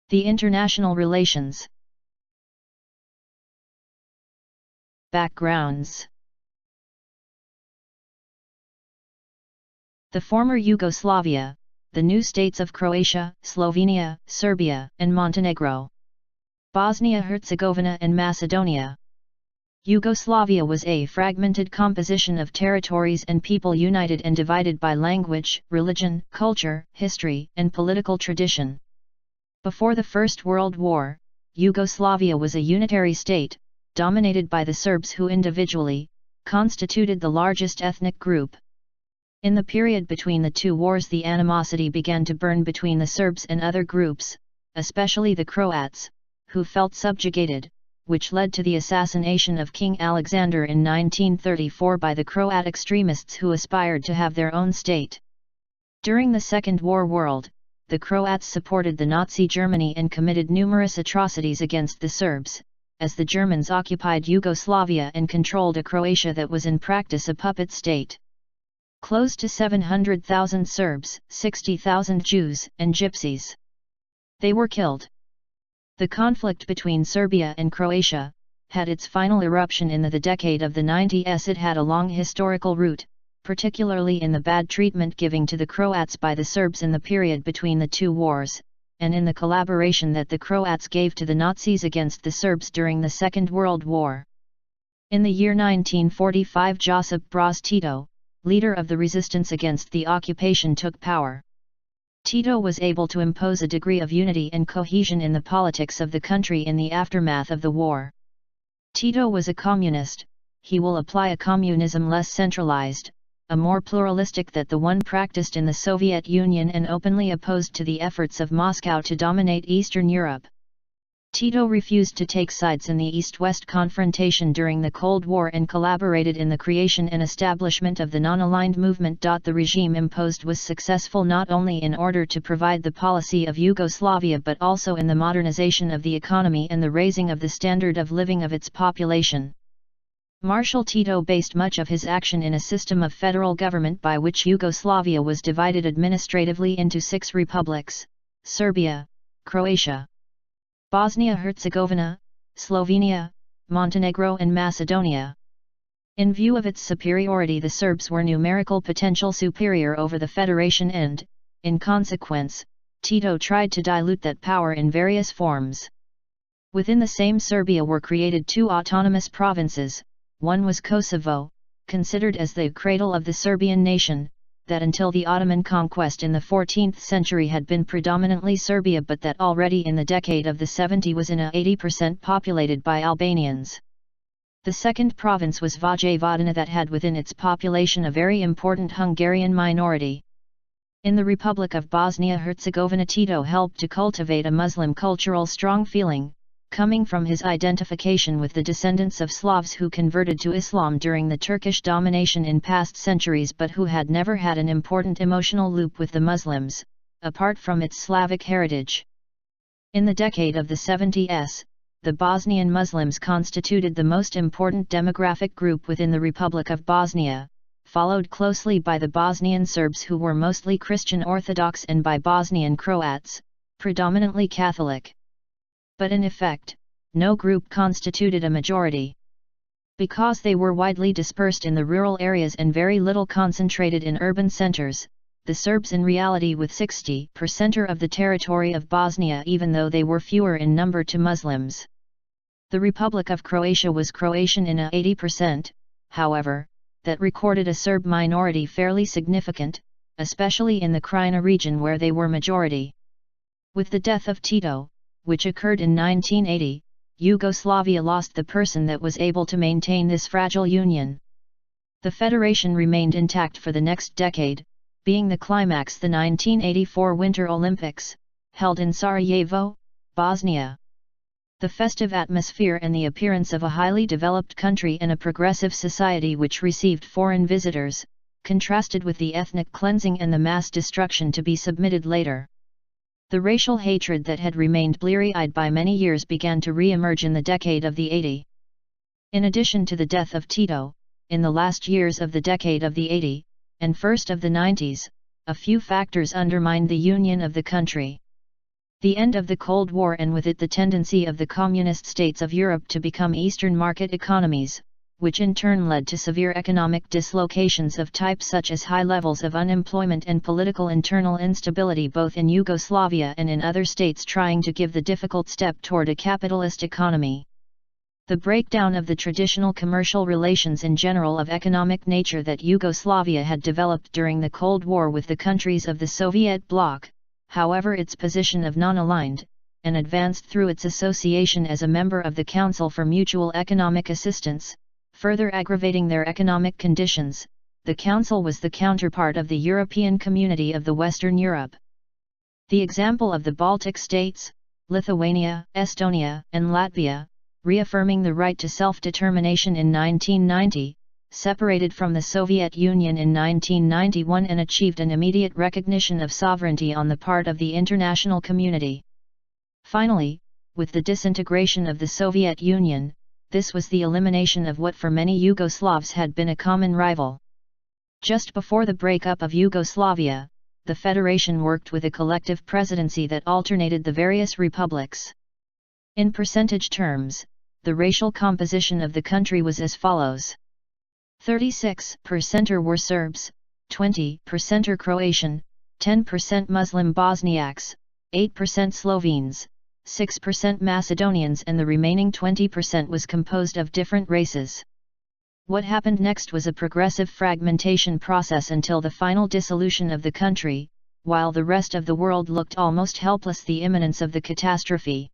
The international relations. Backgrounds. The former Yugoslavia, the new states of Croatia, Slovenia, Serbia, and Montenegro. Bosnia-Herzegovina and Macedonia. Yugoslavia was a fragmented composition of territories and people united and divided by language, religion, culture, history, and political tradition. Before the First World War, Yugoslavia was a unitary state, dominated by the Serbs who individually constituted the largest ethnic group. In the period between the two wars, the animosity began to burn between the Serbs and other groups, especially the Croats, who felt subjugated, which led to the assassination of King Alexander in 1934 by the Croat extremists who aspired to have their own state. During the Second War World, the Croats supported the Nazi Germany and committed numerous atrocities against the Serbs, as the Germans occupied Yugoslavia and controlled a Croatia that was in practice a puppet state. Close to 700,000 Serbs, 60,000 Jews, and Gypsies. They were killed. The conflict between Serbia and Croatia had its final eruption in the decade of the 90s. It had a long historical root, particularly in the bad treatment given to the Croats by the Serbs in the period between the two wars, and in the collaboration that the Croats gave to the Nazis against the Serbs during the Second World War. In the year 1945, Josip Broz Tito, leader of the resistance against the occupation, took power. Tito was able to impose a degree of unity and cohesion in the politics of the country in the aftermath of the war. Tito was a communist. He will apply a communism less centralized, a more pluralistic than the one practiced in the Soviet Union, and openly opposed to the efforts of Moscow to dominate Eastern Europe. Tito refused to take sides in the East-West confrontation during the Cold War and collaborated in the creation and establishment of the non-aligned movement. The regime imposed was successful not only in order to provide the policy of Yugoslavia but also in the modernization of the economy and the raising of the standard of living of its population. Marshal Tito based much of his action in a system of federal government by which Yugoslavia was divided administratively into 6 republics: Serbia, Croatia, Bosnia-Herzegovina, Slovenia, Montenegro and Macedonia. In view of its superiority, the Serbs were numerical potential superior over the Federation and, in consequence, Tito tried to dilute that power in various forms. Within the same Serbia were created 2 autonomous provinces. One was Kosovo, considered as the cradle of the Serbian nation, that until the Ottoman conquest in the 14th century had been predominantly Serbia, but that already in the decade of the 70s was in a 80% populated by Albanians. The second province was Vojvodina, that had within its population a very important Hungarian minority. In the Republic of Bosnia-Herzegovina, Tito helped to cultivate a Muslim cultural strong feeling, coming from his identification with the descendants of Slavs who converted to Islam during the Turkish domination in past centuries but who had never had an important emotional loop with the Muslims, apart from its Slavic heritage. In the decade of the 70s, the Bosnian Muslims constituted the most important demographic group within the Republic of Bosnia, followed closely by the Bosnian Serbs who were mostly Christian Orthodox and by Bosnian Croats, predominantly Catholic. But in effect, no group constituted a majority. Because they were widely dispersed in the rural areas and very little concentrated in urban centers, the Serbs in reality with 60% of the territory of Bosnia, even though they were fewer in number to Muslims. The Republic of Croatia was Croatian in a 80%, however, that recorded a Serb minority fairly significant, especially in the Krajina region where they were majority. With the death of Tito, which occurred in 1980, Yugoslavia lost the person that was able to maintain this fragile union. The federation remained intact for the next decade, being the climax the 1984 Winter Olympics, held in Sarajevo, Bosnia. The festive atmosphere and the appearance of a highly developed country and a progressive society which received foreign visitors, contrasted with the ethnic cleansing and the mass destruction to be submitted later. The racial hatred that had remained bleary-eyed by many years began to re-emerge in the decade of the 80s. In addition to the death of Tito, in the last years of the decade of the 80s, and first of the 90s, a few factors undermined the union of the country. The end of the Cold War, and with it the tendency of the communist states of Europe to become Eastern market economies, which in turn led to severe economic dislocations of types such as high levels of unemployment and political internal instability both in Yugoslavia and in other states trying to give the difficult step toward a capitalist economy. The breakdown of the traditional commercial relations in general of economic nature that Yugoslavia had developed during the Cold War with the countries of the Soviet bloc, however its position of non-aligned, and advanced through its association as a member of the Council for Mutual Economic Assistance, further aggravating their economic conditions. The Council was the counterpart of the European Community of the Western Europe. The example of the Baltic states, Lithuania, Estonia, and Latvia, reaffirming the right to self-determination in 1990, separated from the Soviet Union in 1991 and achieved an immediate recognition of sovereignty on the part of the international community. Finally, with the disintegration of the Soviet Union, this was the elimination of what for many Yugoslavs had been a common rival. Just before the breakup of Yugoslavia, the Federation worked with a collective presidency that alternated the various republics. In percentage terms, the racial composition of the country was as follows. 36% were Serbs, 20% Croatian, 10% Muslim Bosniaks, 8% Slovenes, 6% Macedonians, and the remaining 20% was composed of different races. What happened next was a progressive fragmentation process until the final dissolution of the country, while the rest of the world looked almost helpless the imminence of the catastrophe.